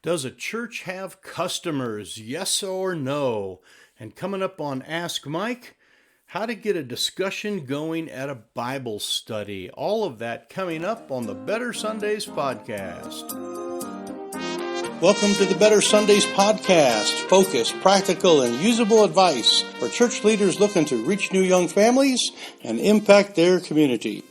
Does a church have customers? Yes or no? And coming up on Ask Mike, how to get a discussion going at a Bible study. All of that coming up on the Better Sundays podcast. Welcome to the Better Sundays podcast. Focused, practical, and usable advice for church leaders looking to reach new young families and impact their community.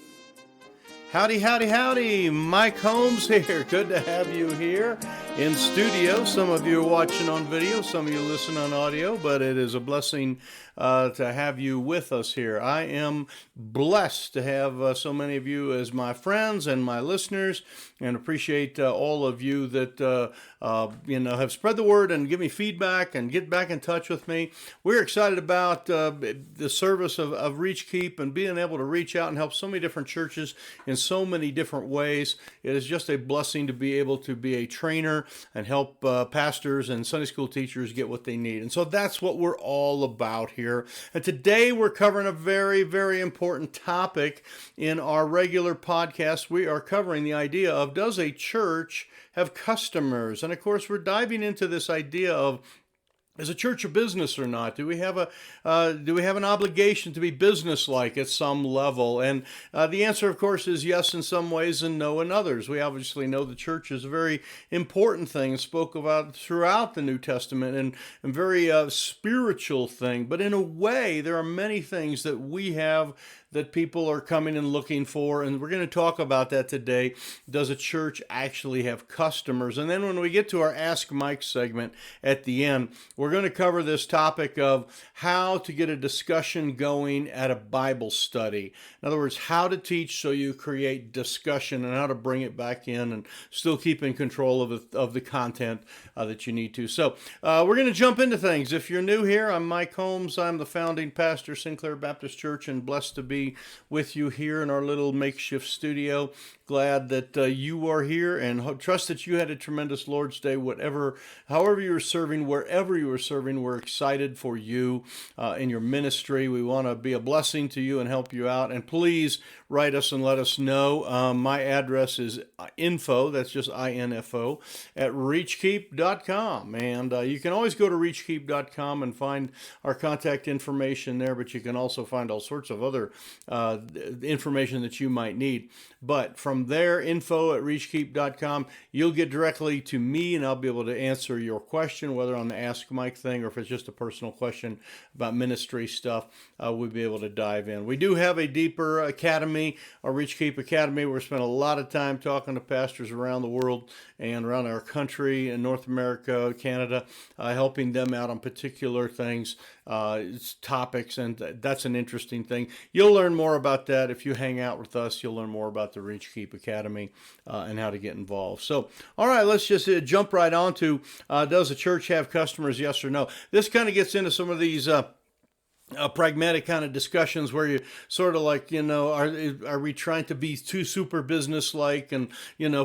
Howdy, howdy, howdy. Mike Holmes here. Good to have you here in studio. Some of you are watching on video, some of you listen on audio, but it is a blessing to have you with us here. I am blessed to have so many of you as my friends and my listeners, and appreciate all of you that have spread the word and give me feedback and get back in touch with me. We're excited about the service of Reach Keep and being able to reach out and help so many different churches in so many different ways. It is just a blessing to be able to be a trainer and help pastors and Sunday school teachers get what they need. And so that's what we're all about here. And today we're covering a very, very important topic in our regular podcast. We are covering the idea of, does a church have customers? And of course, we're diving into this idea of, is a church a business or not? Do we have an obligation to be business-like at some level? And the answer, of course, is yes in some ways and no in others. We obviously know the church is a very important thing, spoke about throughout the New Testament, and very spiritual thing. But in a way, there are many things that we have that people are coming and looking for, and we're going to talk about that today. Does a church actually have customers? And then when we get to our Ask Mike segment at the end, we're going to cover this topic of how to get a discussion going at a Bible study. In other words, how to teach so you create discussion, and how to bring it back in and still keep in control of the content that you need to. So we're going to jump into things. If you're new here, I'm Mike Holmes. I'm the founding pastor, Sinclair Baptist Church, and blessed to be with you here in our little makeshift studio. Glad that you are here, and trust that you had a tremendous Lord's Day, however you were serving, wherever you were serving. We're excited for you in your ministry. We want to be a blessing to you and help you out. And please write us and let us know. My address is info, that's just info, at reachkeep.com. And you can always go to reachkeep.com and find our contact information there, but you can also find all sorts of other information that you might need. But from there, info at reachkeep.com, you'll get directly to me, and I'll be able to answer your question, whether on the Ask Mike thing or if it's just a personal question about ministry stuff. We'll be able to dive in. We do have a deeper academy, our Reach Keep Academy. We're spending a lot of time talking to pastors around the world and around our country in North America, Canada, helping them out on particular things, topics, and that's an interesting thing. You'll learn more about that if you hang out with us. You'll learn more about the Reach Keep Academy and how to get involved. So, all right, let's just jump right on to, does a church have customers, yes or no? This kind of gets into some of these pragmatic kind of discussions where you sort of like, are we trying to be too super business-like and,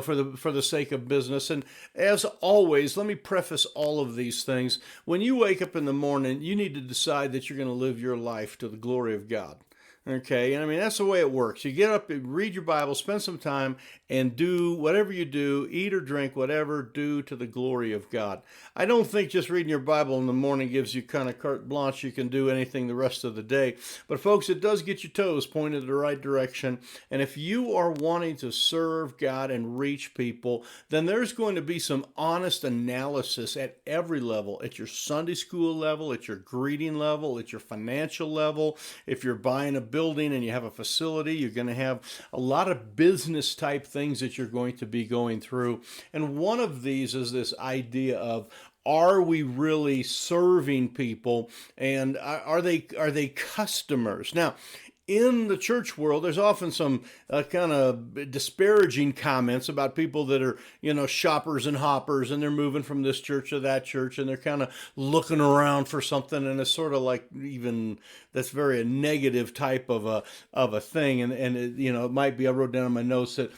for the sake of business? And as always, let me preface all of these things. When you wake up in the morning, you need to decide that you're going to live your life to the glory of God. Okay, and I mean, that's the way it works. You get up, read your Bible, spend some time, and do whatever you do, eat or drink, whatever, do to the glory of God. I don't think just reading your Bible in the morning gives you kind of carte blanche. You can do anything the rest of the day. But folks, it does get your toes pointed in the right direction. And if you are wanting to serve God and reach people, then there's going to be some honest analysis at every level, at your Sunday school level, at your greeting level, at your financial level. If you're buying a building and you have a facility, you're going to have a lot of business type things that you're going to be going through. And one of these is this idea of, are we really serving people, and are they customers? Now, in the church world, there's often some kind of disparaging comments about people that are, shoppers and hoppers, and they're moving from this church to that church, and they're kind of looking around for something, and it's sort of like, even that's very a negative type of a thing, and it, it might be, I wrote down in my notes that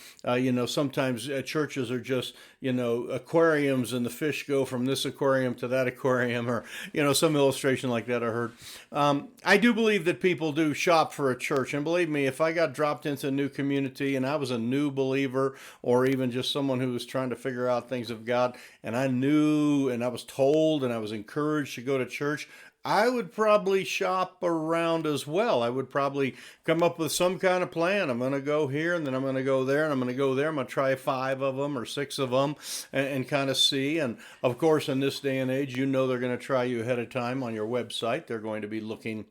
sometimes churches are just aquariums and the fish go from this aquarium to that aquarium, or, some illustration like that I heard. I do believe that people do shop for a church. And believe me, if I got dropped into a new community and I was a new believer, or even just someone who was trying to figure out things of God, and I knew and I was told and I was encouraged to go to church, I would probably shop around as well. I would probably come up with some kind of plan. I'm going to go here, and then I'm going to go there, and I'm going to go there. I'm going to try 5 of them or 6 of them and kind of see. And of course, in this day and age, they're going to try you ahead of time on your website. They're going to be looking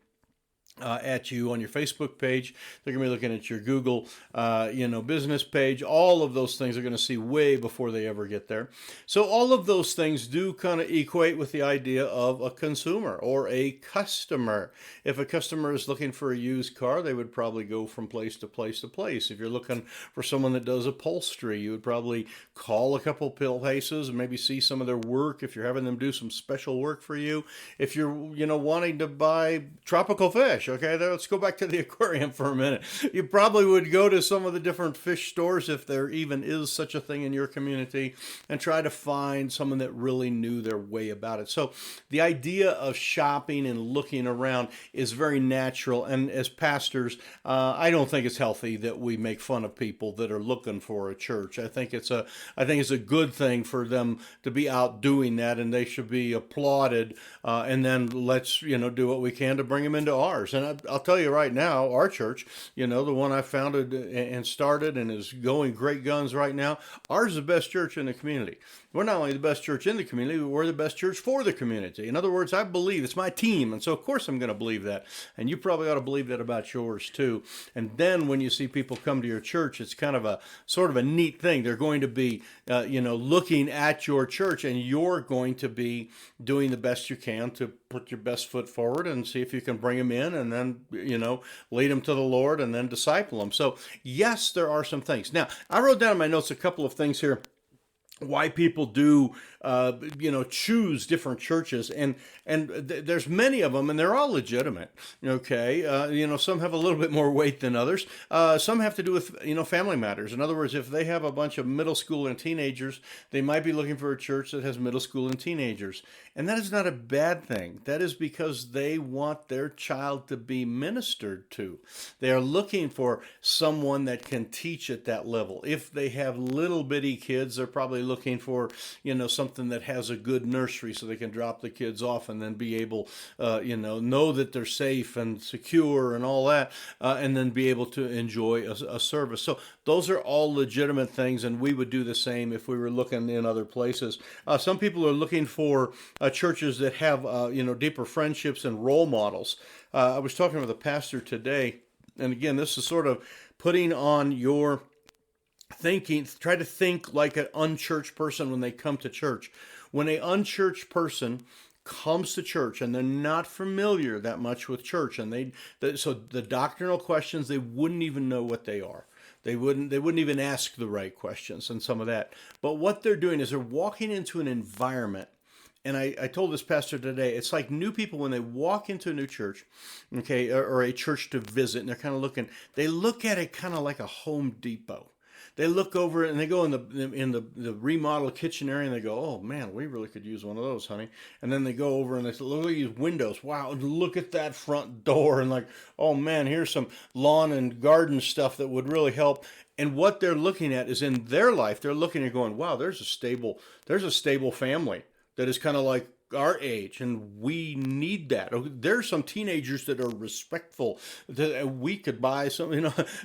at you on your Facebook page. They're going to be looking at your Google, business page. All of those things are going to see way before they ever get there. So all of those things do kind of equate with the idea of a consumer or a customer. If a customer is looking for a used car, they would probably go from place to place to place. If you're looking for someone that does upholstery, you would probably call a couple places and maybe see some of their work if you're having them do some special work for you. If you're, wanting to buy tropical fish, okay, let's go back to the aquarium for a minute. You probably would go to some of the different fish stores, if there even is such a thing in your community, and try to find someone that really knew their way about it. So the idea of shopping and looking around is very natural. And as pastors, I don't think it's healthy that we make fun of people that are looking for a church. I think it's a good thing for them to be out doing that, and they should be applauded. And then let's do what we can to bring them into ours. And I'll tell you right now, our church, the one I founded and started and is going great guns right now, ours is the best church in the community. We're not only the best church in the community, but we're the best church for the community. In other words, I believe it's my team. And so, of course, I'm going to believe that. And you probably ought to believe that about yours, too. And then when you see people come to your church, it's kind of a sort of a neat thing. They're going to be, looking at your church, and you're going to be doing the best you can to put your best foot forward and see if you can bring them in and then, lead them to the Lord and then disciple them. So, yes, there are some things. Now, I wrote down in my notes a couple of things here why people do, choose different churches, and there's many of them, and they're all legitimate. Okay, some have a little bit more weight than others. Some have to do with family matters. In other words, if they have a bunch of middle school and teenagers, they might be looking for a church that has middle school and teenagers, and that is not a bad thing. That is because they want their child to be ministered to. They are looking for someone that can teach at that level. If they have little bitty kids, they're probably looking for something that has a good nursery so they can drop the kids off and then be able know that they're safe and secure and all that, and then be able to enjoy a service. So those are all legitimate things, and we would do the same if we were looking in other places. Some people are looking for churches that have deeper friendships and role models. I was talking with a pastor today, and again, this is sort of putting on your thinking. Try to think like an unchurched person when they come to church. When an unchurched person comes to church and they're not familiar that much with church, and so the doctrinal questions, they wouldn't even know what they are. They wouldn't even ask the right questions and some of that. But what they're doing is they're walking into an environment. And I told this pastor today, it's like new people when they walk into a new church, okay, or a church to visit, and they're kind of they look at it kind of like a Home Depot. They look over it and they go in the remodeled kitchen area and they go, oh man, we really could use one of those, honey. And then they go over and they say, look at these windows. Wow, look at that front door. And like, oh man, here's some lawn and garden stuff that would really help. And what they're looking at is in their life, they're looking at going, wow, there's a stable family that is kind of like our age, and we need that. There's some teenagers that are respectful that we could buy some,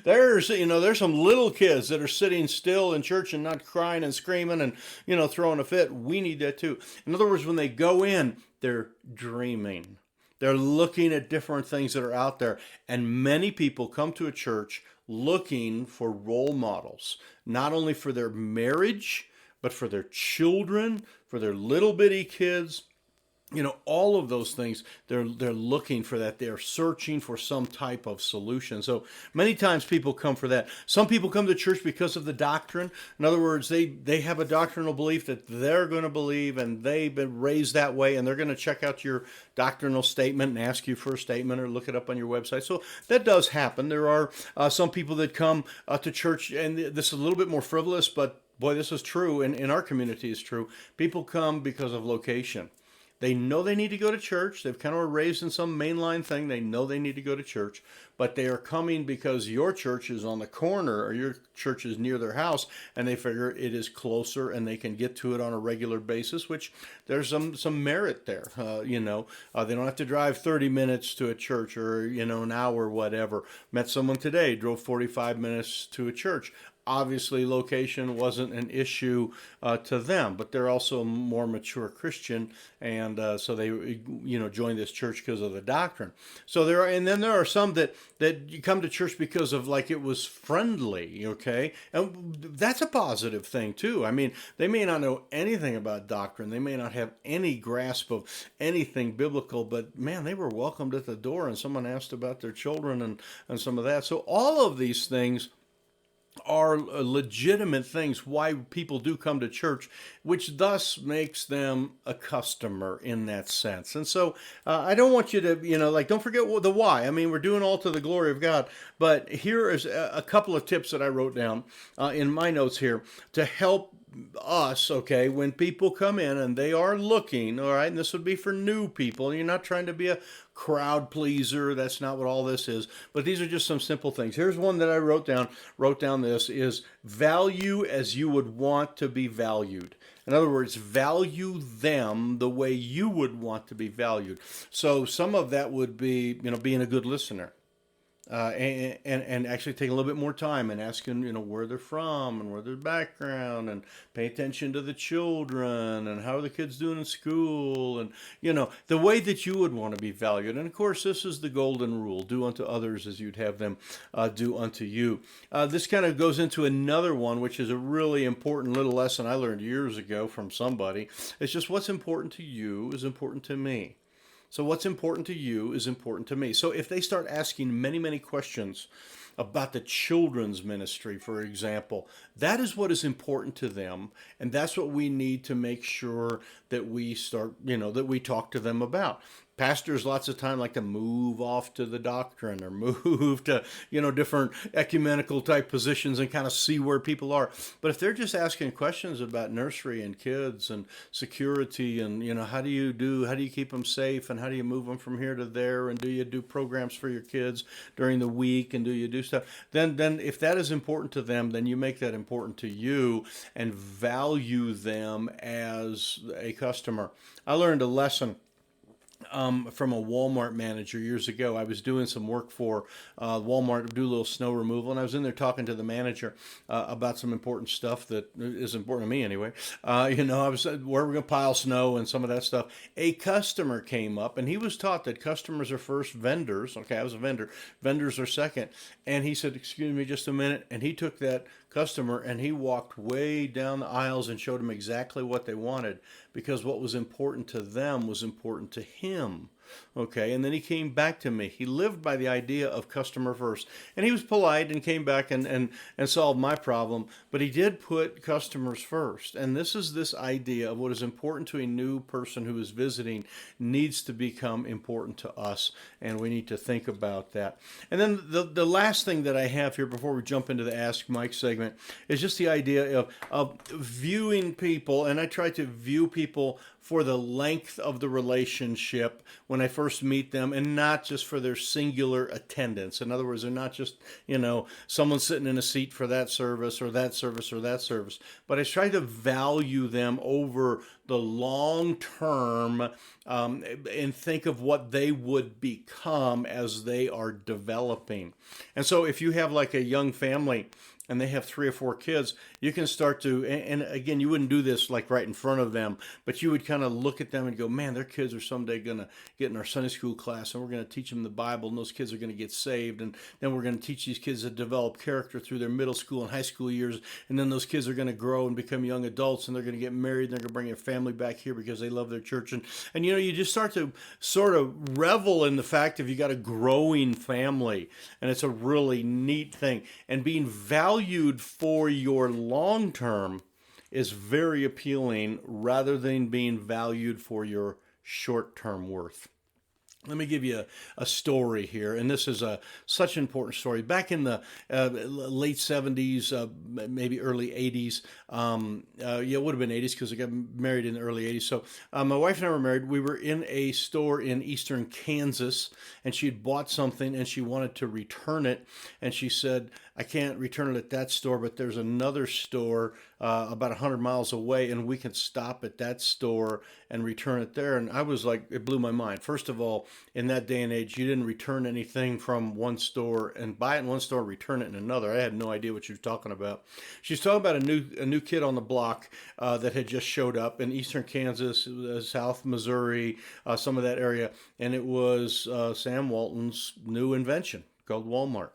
there's some little kids that are sitting still in church and not crying and screaming and, throwing a fit. We need that too. In other words, when they go in, they're dreaming. They're looking at different things that are out there. And many people come to a church looking for role models, not only for their marriage, but for their children, for their little bitty kids. All of those things, they're looking for that. They're searching for some type of solution. So many times people come for that. Some people come to church because of the doctrine. In other words, they have a doctrinal belief that they're going to believe, and they've been raised that way, and they're going to check out your doctrinal statement and ask you for a statement or look it up on your website. So that does happen. There are some people that come to church, and this is a little bit more frivolous, but Boy, this is true, and in our community is true. People come because of location. They know they need to go to church. They've kind of were raised in some mainline thing. They know they need to go to church, but they are coming because your church is on the corner or your church is near their house, and they figure it is closer and they can get to it on a regular basis, which there's some merit there. They don't have to drive 30 minutes to a church or, an hour, whatever. Met someone today, drove 45 minutes to a church. Obviously, location wasn't an issue to them, but they're also a more mature Christian, and so they, joined this church because of the doctrine. So and then there are some that you come to church because of like it was friendly, okay, and that's a positive thing too. I mean, they may not know anything about doctrine, they may not have any grasp of anything biblical, but man, they were welcomed at the door, and someone asked about their children and some of that. So all of these things are legitimate things why people do come to church, which thus makes them a customer in that sense. And so I don't want you to, don't forget the why. I mean, we're doing all to the glory of God, but here is a couple of tips that I wrote down in my notes here to help us, okay, when people come in and they are looking, all right, and this would be for new people. You're not trying to be a crowd pleaser. That's not what all this is. But these are just some simple things. Here's one that I wrote down. Wrote down this is value as you would want to be valued. In other words, value them the way you would want to be valued. So some of that would be, being a good listener. And actually take a little bit more time and asking, where they're from and where their background, and pay attention to the children and how are the kids doing in school, and, the way that you would want to be valued. And of course, this is the golden rule: do unto others as you'd have them do unto you. This kind of goes into another one, which is a really important little lesson I learned years ago from somebody. It's just what's important to you is important to me. So what's important to you is important to me. So if they start asking many, many questions about the children's ministry, for example, that is what is important to them. And that's what we need to make sure that we start, that we talk to them about. Pastors lots of time like to move off to the doctrine or move to, different ecumenical type positions and kind of see where people are. But if they're just asking questions about nursery and kids and security and, how do you keep them safe and how do you move them from here to there, and do you do programs for your kids during the week, and do you do stuff, then if that is important to them, then you make that important to you and value them as a customer. I learned a lesson from a Walmart manager years ago. I was doing some work for Walmart to do a little snow removal, and I was in there talking to the manager about some important stuff that is important to me anyway. I was where we're going to pile snow and some of that stuff. A customer came up, and he was taught that customers are first, vendors. Okay, I was a vendor. Vendors are second. And he said, "Excuse me just a minute," and he took that customer and he walked way down the aisles and showed them exactly what they wanted, because what was important to them was important to him. Okay, and then he came back to me. He lived by the idea of customer first. And he was polite and came back and solved my problem, but he did put customers first. And this is this idea of what is important to a new person who is visiting needs to become important to us, and we need to think about that. And then the last thing that I have here before we jump into the Ask Mike segment is just the idea of viewing people, and I try to view people for the length of the relationship when I first meet them, and not just for their singular attendance. In other words, they're not just, someone sitting in a seat for that service or that service or that service, but I try to value them over the long term and think of what they would become as they are developing. And so if you have like a young family and they have 3 or 4 kids, you can start to, and again, you wouldn't do this like right in front of them, but you would kind of look at them and go, man, their kids are someday going to get in our Sunday school class, and we're going to teach them the Bible, and those kids are going to get saved, and then we're going to teach these kids to develop character through their middle school and high school years, and then those kids are going to grow and become young adults, and they're going to get married, and they're going to bring their family back here because they love their church, and you just start to sort of revel in the fact of you got a growing family, and it's a really neat thing, and being valued for your long term is very appealing rather than being valued for your short term worth. Let me give you a story here, and this is such an important story. Back in the late 70s, maybe early 80s, yeah, it would have been 80s because I got married in the early 80s. So my wife and I were married. We were in a store in eastern Kansas, and she had bought something, and she wanted to return it. And she said, I can't return it at that store, but there's another store about 100 miles away, and we can stop at that store and return it there. And I was like, it blew my mind. First of all, in that day and age, you didn't return anything from one store and buy it in one store, return it in another. I had no idea what she was talking about. She's talking about a new kid on the block that had just showed up in eastern Kansas, South Missouri, some of that area, and it was Sam Walton's new invention called Walmart.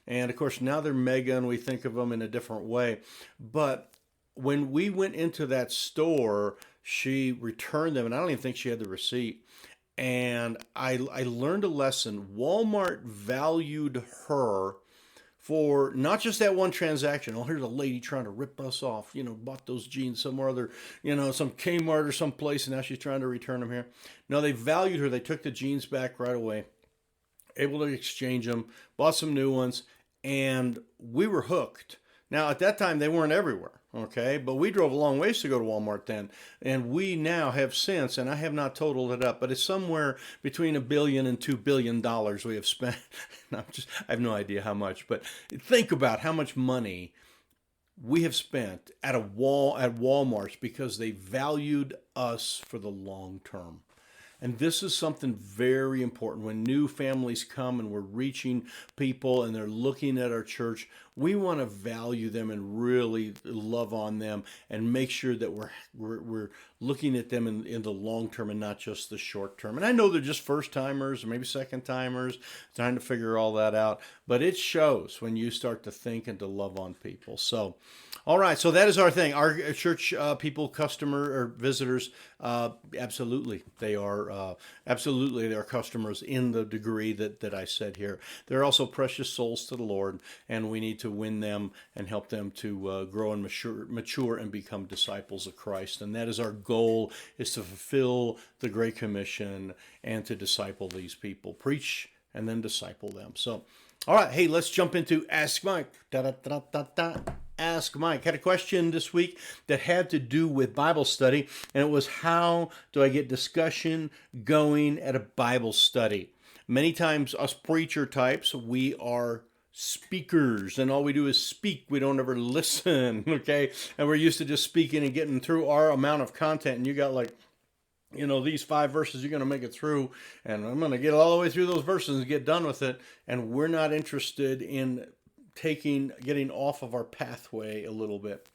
And of course, now they're mega and we think of them in a different way. But when we went into that store, she returned them, and I don't even think she had the receipt. And I learned a lesson. Walmart valued her for not just that one transaction. Oh, here's a lady trying to rip us off, bought those jeans somewhere other, some Kmart or some place, and now she's trying to return them here. No, they valued her. They took the jeans back right away, able to exchange them, bought some new ones, and we were hooked. Now, at that time, they weren't everywhere, okay? But we drove a long ways to go to Walmart then, and we now have since, and I have not totaled it up, but it's somewhere between $1 billion and $2 billion we have spent. I have no idea how much, but think about how much money we have spent at Walmart because they valued us for the long term. And this is something very important. When new families come and we're reaching people and they're looking at our church, we want to value them and really love on them and make sure that we're looking at them in the long term and not just the short term. And I know they're just first timers or maybe second timers trying to figure all that out, but it shows when you start to think and to love on people. So, all right, so that is our thing. Our church people, customer or visitors, absolutely, they are customers in the degree that I said here. They're also precious souls to the Lord, and we need to win them and help them to grow and mature and become disciples of Christ. And that is our goal: is to fulfill the Great Commission and to disciple these people, preach and then disciple them. So, all right, hey, let's jump into Ask Mike. Ask Mike. Had a question this week that had to do with Bible study, and it was, how do I get discussion going at a Bible study? Many times us preacher types, we are speakers, and all we do is speak. We don't ever listen, okay? And we're used to just speaking and getting through our amount of content, and you got like, these 5 verses you're going to make it through, and I'm going to get all the way through those verses and get done with it, and we're not interested in getting off of our pathway a little bit.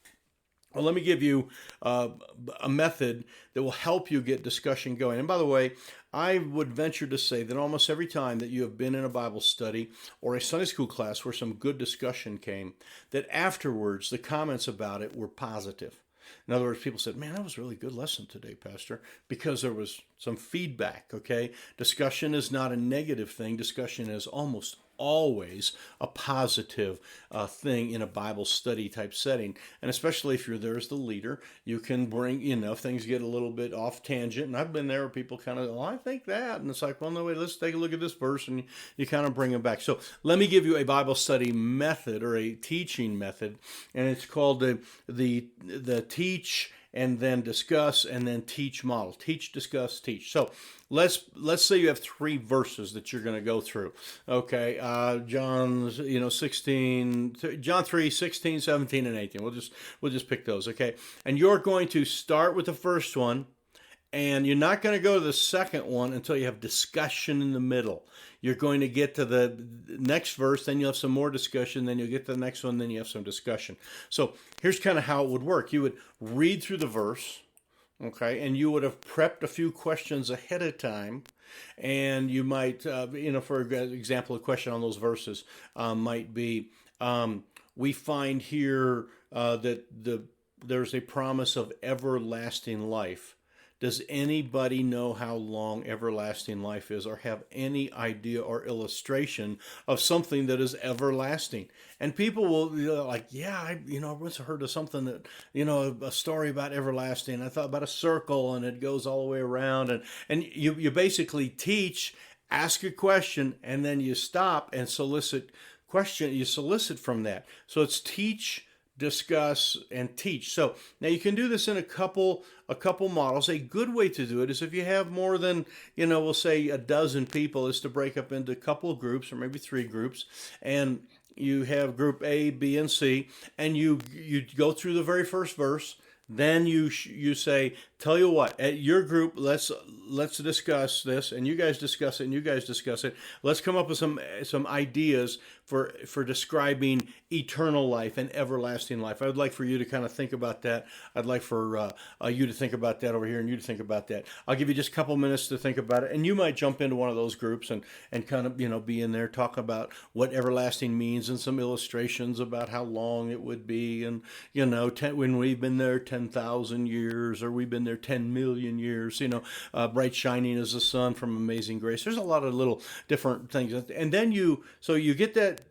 Well, let me give you a method that will help you get discussion going. And by the way, I would venture to say that almost every time that you have been in a Bible study or a Sunday school class where some good discussion came, that afterwards the comments about it were positive. In other words, people said, man, that was a really good lesson today, Pastor, because there was some feedback, okay? Discussion is not a negative thing. Discussion is almost always a positive thing in a Bible study type setting. And especially if you're there as the leader, you can bring, if things get a little bit off tangent. And I've been there where people kind of, I think that. And it's like, well, no, wait, let's take a look at this verse. And you kind of bring them back. So let me give you a Bible study method or a teaching method. And it's called the teach and then discuss and then teach model. Teach, discuss, teach. So let's say you have 3 verses that you're going to go through. Okay, John 16, John 3, 16, 17, and 18. We'll just pick those. Okay, and you're going to start with the first one, and you're not going to go to the second one until you have discussion in the middle. You're going to get to the next verse, then you'll have some more discussion, then you'll get to the next one, then you have some discussion. So here's kind of how it would work. You would read through the verse, okay, and you would have prepped a few questions ahead of time, and you might, for example, a question on those verses might be, we find here that there's a promise of everlasting life. Does anybody know how long everlasting life is, or have any idea or illustration of something that is everlasting? And people will I once heard of something that, a story about everlasting. I thought about a circle and it goes all the way around. And you basically teach ask a question, and then you stop and you solicit from that. So it's teach, discuss, and teach. So now you can do this in a couple models. A good way to do it is if you have more than, we'll say a dozen people, is to break up into a couple of groups or maybe 3 groups, and you have group A, B, and C, and you go through the very first verse. Then you say, tell you what, at your group, let's discuss this, and you guys discuss it, and you guys discuss it. Let's come up with some ideas for describing eternal life and everlasting life. I would like for you to kind of think about that. I'd like for you to think about that over here, and you to think about that. I'll give you just a couple minutes to think about it, and you might jump into one of those groups and kind of be in there, talk about what everlasting means and some illustrations about how long it would be, and when we've been there 10,000 years, or we've been there 10 million years, bright shining as the sun from Amazing Grace. There's a lot of little different things. And then you get that,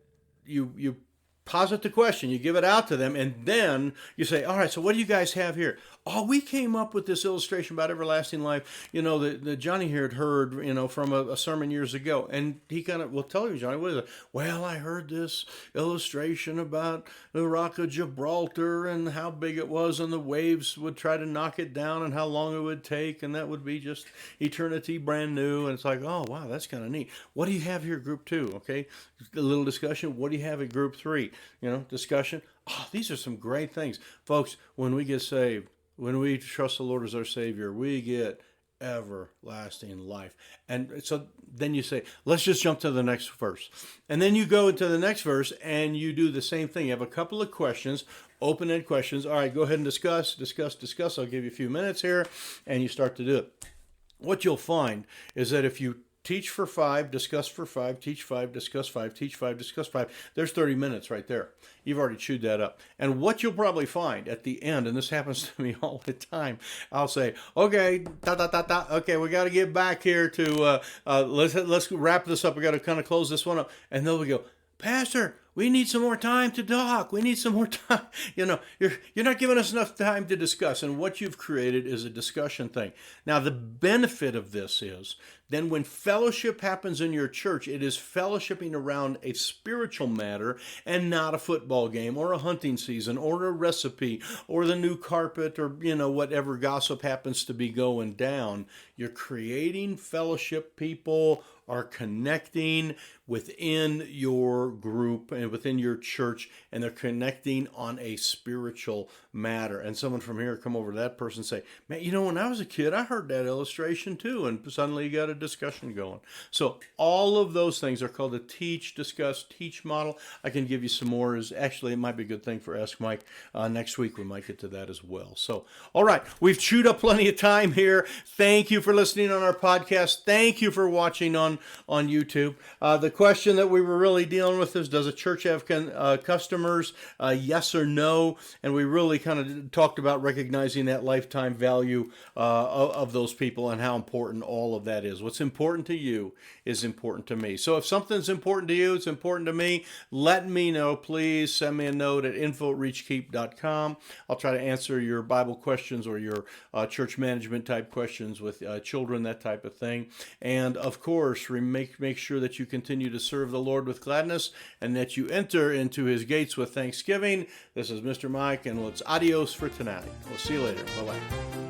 you posit the question, you give it out to them, and then you say, all right, so what do you guys have here? Oh, we came up with this illustration about everlasting life, that Johnny here had heard, from a sermon years ago. And he kind of will tell you, Johnny, what is it? Well, I heard this illustration about the Rock of Gibraltar and how big it was, and the waves would try to knock it down, and how long it would take, and that would be just eternity brand new. And it's like, oh, wow, that's kind of neat. What do you have here, group 2? Okay, a little discussion. What do you have at group 3? Discussion. Oh, these are some great things. Folks, when we get saved, when we trust the Lord as our Savior, we get everlasting life. And so then you say, let's just jump to the next verse. And then you go into the next verse and you do the same thing. You have a couple of questions, open-ended questions. All right, go ahead and discuss. I'll give you a few minutes here, and you start to do it. What you'll find is that if you teach for 5, discuss for 5, teach 5, discuss 5, teach 5, discuss 5. There's 30 minutes right there. You've already chewed that up. And what you'll probably find at the end, and this happens to me all the time, I'll say, okay, okay, we got to get back here to, let's wrap this up. We got to kind of close this one up. And they'll go, Pastor, we need some more time to talk. We need some more time. You're not giving us enough time to discuss. And what you've created is a discussion thing. Now, the benefit of this is then when fellowship happens in your church, it is fellowshipping around a spiritual matter and not a football game or a hunting season or a recipe or the new carpet or, whatever gossip happens to be going down. You're creating fellowship. People are connecting within your group and within your church, and they're connecting on a spiritual matter. And someone from here come over to that person and say, man, when I was a kid, I heard that illustration too, and suddenly you got a discussion going. So all of those things are called the teach, discuss, teach model. I can give you some more. Actually, it might be a good thing for Ask Mike. Next week we might get to that as well. So, all right, we've chewed up plenty of time here. Thank you for listening on our podcast. Thank you for watching on YouTube. The question that we were really dealing with is, does a church have customers? Yes or no? And we really kind of talked about recognizing that lifetime value of those people and how important all of that is. What's important to you is important to me. So if something's important to you, it's important to me, let me know. Please send me a note at info@reachkeep.com. I'll try to answer your Bible questions or your church management type questions with children, that type of thing. And of course, make sure that you continue to serve the Lord with gladness and that you enter into his gates with thanksgiving. This is Mr. Mike, and it's adios for tonight. We'll see you later. Bye-bye.